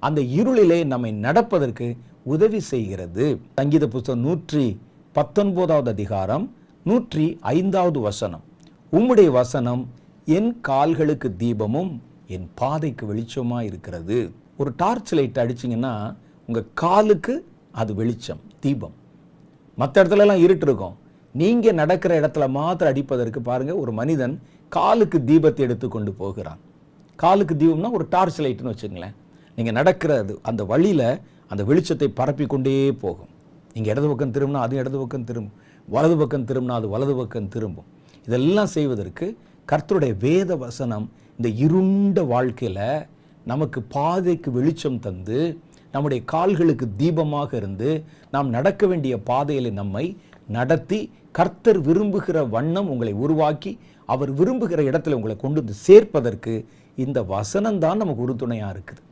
அந்த இருளிலே நம்மை நடப்பதற்கு உதவி செய்கிறது. சங்கீத புஸ்தகம் 119 அதிகாரம் 105 வசனம், உம்முடைய வசனம் என் கால்களுக்கு தீபமும் என் பாதைக்கு வெளிச்சமா இருக்கிறது. ஒரு டார்ச் லைட் அடிச்சிங்கன்னா உங்கள் காலுக்கு அது வெளிச்சம், தீபம். மற்ற இடத்துல எல்லாம் இருட்டு இருக்கும். நீங்கள் நடக்கிற இடத்துல மாத்திரம் அடிப்பதற்கு பாருங்கள், ஒரு மனிதன் காலுக்கு தீபத்தை எடுத்து கொண்டு போகிறான். காலுக்கு தீபம்னா ஒரு டார்ச் லைட்னு வச்சுங்களேன். நீங்கள் நடக்கிறது அந்த வழியில் அந்த வெளிச்சத்தை பரப்பி கொண்டே போகும். நீங்கள் இடது பக்கம் திரும்பினா அது இடது பக்கம் திரும்பும், வலது பக்கம் திரும்பினா அது வலது பக்கம் திரும்பும். இதெல்லாம் செய்வதற்கு கர்த்தருடைய வேத வசனம் இந்த இருண்ட வாழ்க்கையில் நமக்கு பாதைக்கு வெளிச்சம் தந்து, நம்முடைய கால்களுக்கு தீபமாக இருந்து, நாம் நடக்க வேண்டிய பாதையில் நம்மை நடத்தி, கர்த்தர் விரும்புகிற வண்ணம் உங்களை உருவாக்கி, அவர் விரும்புகிற இடத்துல உங்களை கொண்டு வந்து சேர்ப்பதற்கு இந்த வசனம்தான் நமக்கு உறுதுணையாக இருக்குது.